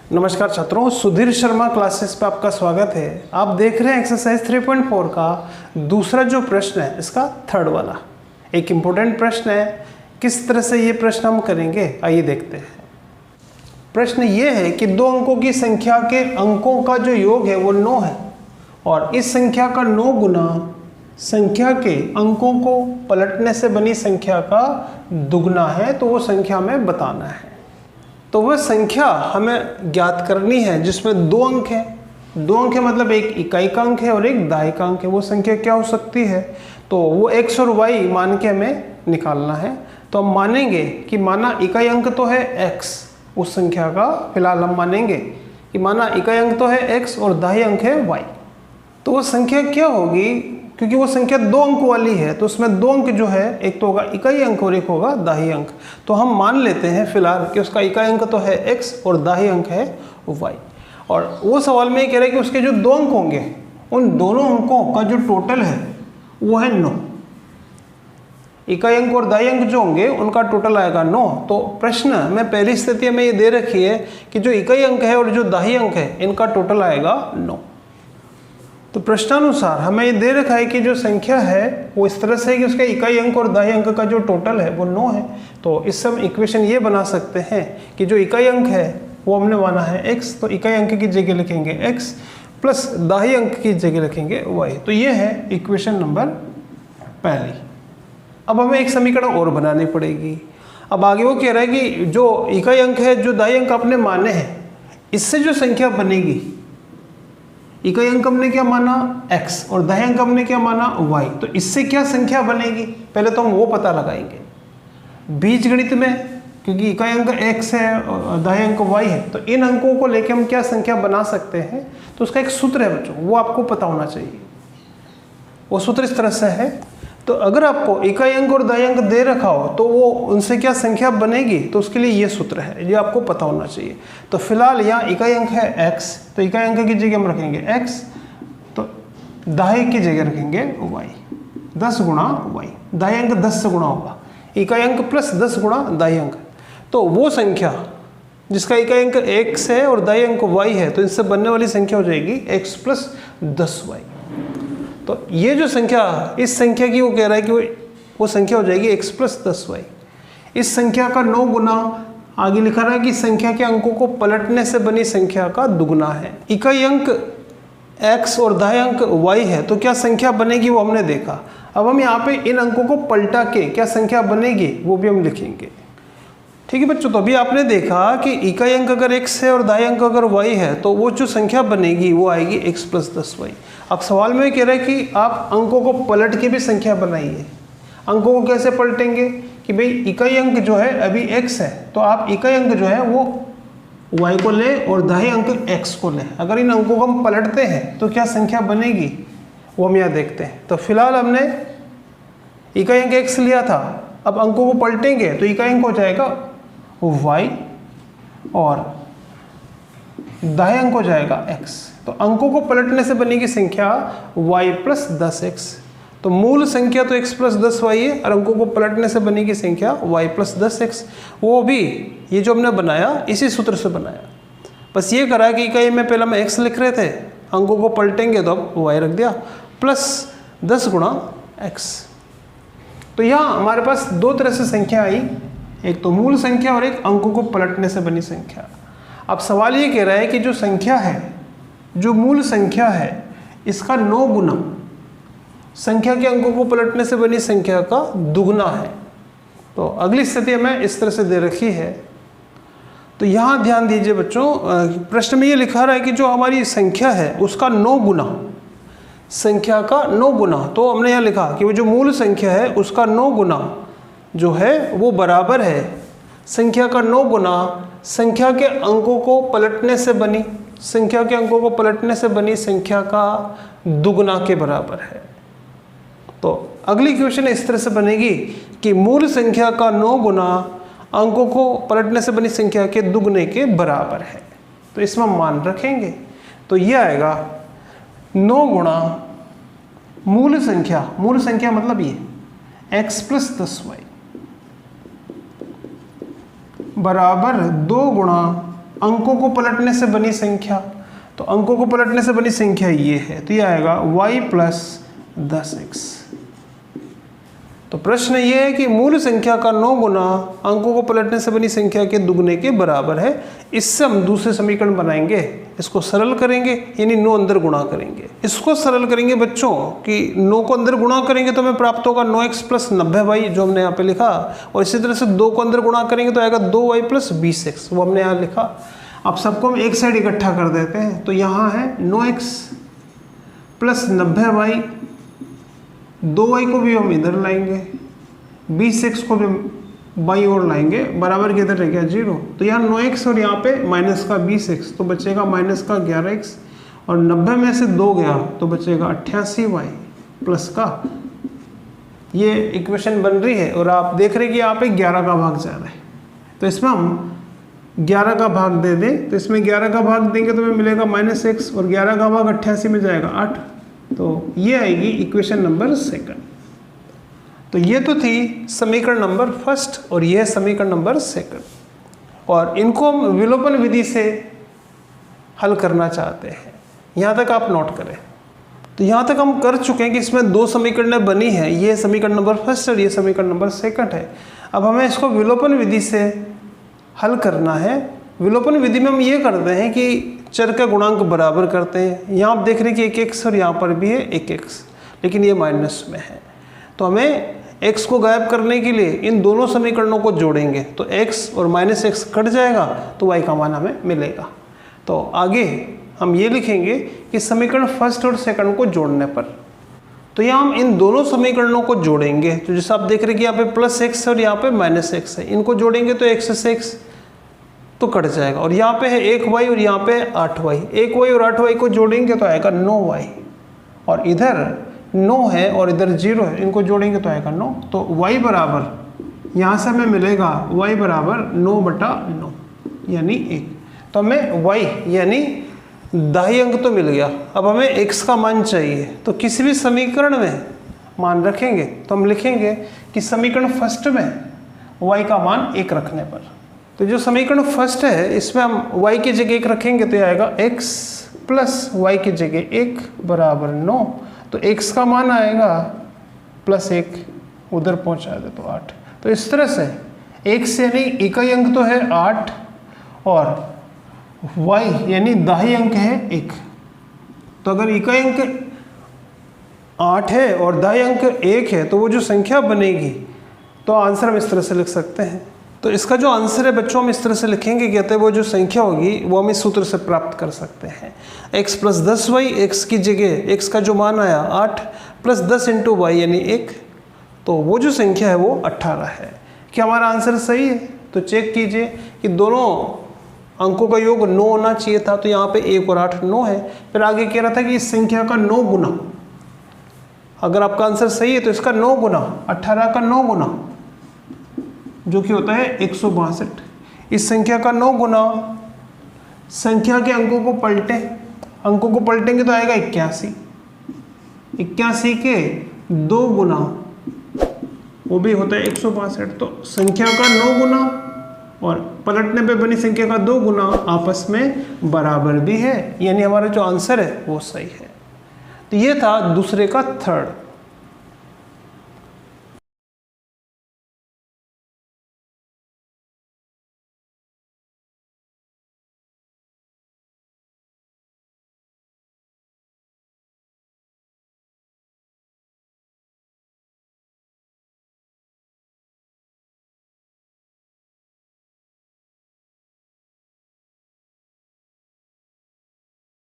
नमस्कार छात्रों, सुधीर शर्मा क्लासेस पे आपका स्वागत है। आप देख रहे हैं एक्सरसाइज 3.4 का दूसरा जो प्रश्न है, इसका थर्ड वाला एक इम्पोर्टेंट प्रश्न है। किस तरह से ये प्रश्न हम करेंगे, आइए देखते हैं। प्रश्न ये है कि दो अंकों की संख्या के अंकों का जो योग है वो 9 है और इस संख्या का 9 गुना संख्या के अंकों को पलटने से बनी संख्या का दुगना है, तो वो संख्या हमें बताना है। तो वह संख्या हमें ज्ञात करनी है जिसमें 2 अंक हैं। 2 अंक है मतलब एक इकाई का अंक है और एक दहाई का अंक है। वो संख्या क्या हो सकती है, तो वो x और y मान के हमें निकालना है। तो हम मानेंगे कि माना इकाई अंक तो है x, उस संख्या का फिलहाल हम मानेंगे कि माना इकाई अंक तो है x और दहाई अंक है y। तो वो संख्या क्या होगी, क्योंकि वो संख्या 2 अंक वाली है तो उसमें 2 अंक जो है, एक तो होगा इकाई अंक और एक होगा दहाई अंक। तो हम मान लेते हैं फिलहाल कि उसका इकाई अंक तो है x और दहाई अंक है y। और वो सवाल में ये कह रहा है कि उसके जो 2 अंक होंगे, उन दोनों अंकों का जो टोटल है वो है 9। इकाई अंक और दहाई अंक जो होंगे उनका टोटल आएगा 9। तो प्रश्न में पहली स्थिति में ये दे रखी है कि जो इकाई अंक है और जो दहाई अंक है इनका टोटल आएगा 9। तो प्रश्नानुसार हमें ये दे रखा है कि जो संख्या है वो इस तरह से है कि उसके इकाई अंक और दहाई अंक का जो टोटल है वो 9 है। तो इससे हम इक्वेशन ये बना सकते हैं कि जो इकाई अंक है वो हमने माना है x, तो इकाई अंक की जगह लिखेंगे x प्लस दहाई अंक की जगह लिखेंगे y। तो ये है इक्वेशन नंबर पहली। अब हमें एक समीकरण और बनानी पड़ेगी। अब आगे वो कह रहा है कि जो इकाई अंक है, जो दहाई अंक आपने माने हैं, इससे जो संख्या बनेगी, इकाई अंक हमने क्या माना x और दहाई अंक हमने क्या माना y, तो इससे क्या संख्या बनेगी पहले तो हम वो पता लगाएंगे। बीजगणित में क्योंकि इकाई अंक x है और दहाई अंक y है, तो इन अंकों को लेके हम क्या संख्या बना सकते हैं, तो उसका एक सूत्र है बच्चों, वो आपको पता होना चाहिए। वो सूत्र इस तरह से है, तो अगर आपको इकाई अंक और दहाई अंक दे रखा हो तो वो उनसे क्या संख्या बनेगी, तो उसके लिए ये सूत्र है, ये आपको पता होना चाहिए। तो फिलहाल यहाँ इकाई अंक है x, तो इकाई अंक की जगह हम रखेंगे x, तो दहाई की जगह रखेंगे y। 10 गुणा y, दहाई अंक 10 से गुणा होगा, इकाई अंक प्लस 10 गुणा दहाई अंक। तो वो संख्या जिसका इकाई अंक x है और दहाई अंक y है, तो इससे बनने वाली संख्या हो जाएगी x प्लस 10y। तो ये जो संख्या, इस संख्या की वो कह रहा है कि वो संख्या हो जाएगी x प्लस 10y। इस संख्या का 9 गुना, आगे लिखा रहा है कि संख्या के अंकों को पलटने से बनी संख्या का दुगना है। इकाई अंक x और दहाई अंक y है, तो क्या संख्या बनेगी वो हमने देखा। अब हम यहाँ पे इन अंकों को पलटा के क्या संख्या बनेगी वो भी हम लिखेंगे। ठीक है बच्चों, तो अभी आपने देखा कि इकाई अंक अगर x है और दहाई अंक अगर y है, तो वो जो संख्या बनेगी वो आएगी x प्लस 10y। अब सवाल में कह रहा है कि आप अंकों को पलट के भी संख्या बनाइए। अंकों को कैसे पलटेंगे कि भाई इकाई अंक जो है अभी x है, तो आप इकाई अंक जो है वो y को ले और दहाई अंक x को ले। अगर इन अंकों को हम पलटते हैं तो क्या संख्या बनेगी वो हम यहाँ देखते हैं। तो फिलहाल हमने इकाई अंक x लिया था, अब अंकों को पलटेंगे तो इकाई अंक हो जाएगा y और दहाई अंक हो जाएगा x। तो अंकों को पलटने से बनेगी संख्या y प्लस 10x। तो मूल संख्या तो x प्लस 10y है और अंकों को पलटने से बनेगी संख्या y प्लस 10x। वो भी ये जो हमने बनाया इसी सूत्र से बनाया, बस ये करा कि इकाई में पहले हम x लिख रहे थे, अंकों को पलटेंगे तो अब y रख दिया प्लस 10 गुणा x। तो यहाँ हमारे पास 2 तरह से संख्या आई, एक तो मूल संख्या और एक अंकों को पलटने से बनी संख्या। अब सवाल ये कह रहा है कि जो संख्या है, जो मूल संख्या है, इसका 9 गुना संख्या के अंकों को पलटने से बनी संख्या का दुगना है। तो अगली स्थिति हमें इस तरह से दे रखी है। तो यहाँ ध्यान दीजिए बच्चों, प्रश्न में ये लिखा रहा है कि जो हमारी संख्या है उसका 9 गुना, संख्या का 9 गुना। तो हमने यहाँ लिखा कि वो जो मूल संख्या है उसका 9 गुना जो है वो बराबर है संख्या का 9 गुना संख्या के अंकों को पलटने से बनी, संख्या के अंकों को पलटने से बनी संख्या का दुगना के बराबर है। तो अगली इक्वेशन इस तरह से बनेगी कि मूल संख्या का 9 गुना अंकों को पलटने से बनी संख्या के दुगने के बराबर है। तो इसमें मान रखेंगे, तो ये आएगा 9 गुणा मूल संख्या मतलब ये x प्लस 10y बराबर 2 गुणा अंकों को पलटने से बनी संख्या, तो अंकों को पलटने से बनी संख्या ये है, तो ये आएगा y प्लस 10x। तो प्रश्न ये है कि मूल संख्या का 9 गुना अंकों को पलटने से बनी संख्या के दुगने के बराबर है। इससे हम दूसरे समीकरण बनाएंगे, इसको सरल करेंगे यानी 9 अंदर गुणा करेंगे। इसको सरल करेंगे बच्चों कि 9 को अंदर गुणा करेंगे तो हमें प्राप्त होगा 9x प्लस 90y, जो हमने यहाँ पे लिखा, और इसी तरह से 2 को अंदर गुणा करेंगे तो आएगा 2y प्लस 20x, वो हमने यहाँ लिखा। अब सबको हम एक साइड इकट्ठा कर देते हैं, तो यहाँ है 9x प्लस 90y, 2y को भी हम इधर लाएंगे, 20x को भी बाई ओर लाएंगे, बराबर के इधर रह गया 0, तो यहाँ 9x और यहाँ पे माइनस का 20x, तो बचेगा माइनस का 11x, और 90 में से 2 गया तो बचेगा 88y प्लस का, ये इक्वेशन बन रही है। और आप देख रहे हैं कि यहाँ पे 11 का भाग जा रहा है, तो इसमें हम 11 का भाग दे दें, तो इसमें 11 का भाग देंगे तो हमें मिलेगा -x, और 11 का भाग 88 में जाएगा 8, तो ये आएगी इक्वेशन नंबर 2। तो ये तो थी समीकरण नंबर 1 और ये है समीकरण नंबर 2, और इनको हम विलोपन विधि से हल करना चाहते हैं। यहाँ तक आप नोट करें। तो यहाँ तक हम कर चुके हैं कि इसमें 2 समीकरणें बनी है, ये समीकरण नंबर 1 और ये समीकरण नंबर 2 है। अब हमें इसको विलोपन विधि से हल करना है। विलोपन विधि में हम ये करते हैं कि चर का गुणांक बराबर करते हैं। यहाँ आप देख रहे हैं कि 1x और यहाँ पर भी है 1x, लेकिन ये माइनस में है, तो हमें x को गायब करने के लिए इन दोनों समीकरणों को जोड़ेंगे, तो x और -x कट जाएगा तो y का मान हमें मिलेगा। तो आगे हम ये लिखेंगे कि समीकरण 1 और 2 को जोड़ने पर, तो यहाँ हम इन दोनों समीकरणों को जोड़ेंगे। तो जैसे आप देख रहे हैं कि यहाँ पे +x और यहाँ पे -x है, इनको जोड़ेंगे तो x से x तो कट जाएगा, और यहाँ पे है 1y और यहाँ पे 8y, 1y और 8y को जोड़ेंगे तो आएगा 9y, और इधर 9 है और इधर 0 है, इनको जोड़ेंगे तो आएगा 9। तो y बराबर यहाँ से हमें मिलेगा y बराबर 9/9 यानी 1। तो हमें y यानी दाहिने अंक तो मिल गया। अब हमें x का मान चाहिए, तो किसी भी समीकरण में मान रखेंगे तो हम लिखेंगे कि समीकरण 1 में y का मान 1 रखने पर, तो जो समीकरण 1 है इसमें हम y की जगह 1 रखेंगे तो ये आएगा x प्लस y की जगह 1 बराबर 9, तो x का मान आएगा +1, उधर पहुंचा दे तो 8। तो इस तरह से x यानी इकाई अंक तो है 8 और y यानी दाहिने अंक है 1। तो अगर इकाई अंक 8 है और दाहिने अंक 1 है तो वो जो संख्या बनेगी, तो आंसर हम इस तरह से लिख सकते हैं। तो इसका जो आंसर है बच्चों हम इस तरह से लिखेंगे, कहते हैं वो जो संख्या होगी वो हम इस सूत्र से प्राप्त कर सकते हैं। x प्लस 10y, x की जगह x का जो मान आया 8 प्लस 10 इंटू वाई यानी 1, तो वो जो संख्या है वो 18 है। क्या हमारा आंसर सही है? तो चेक कीजिए कि दोनों अंकों का योग 9 होना चाहिए था, तो यहाँ पे 1 और 8 9 है। फिर आगे कह रहा था कि इस संख्या का 9 गुना, अगर आपका आंसर सही है तो इसका 9 गुना 18 का 9 गुना जो कि होता है 162, इस संख्या का 9 गुना संख्या के अंकों को पलटेंगे तो आएगा 81, 81 के 2 गुना वो भी होता है 162। तो संख्या का 9 गुना और पलटने पे बनी संख्या का 2 गुना आपस में बराबर भी है, यानी हमारा जो आंसर है वो सही है। तो ये था दूसरे का 3rd।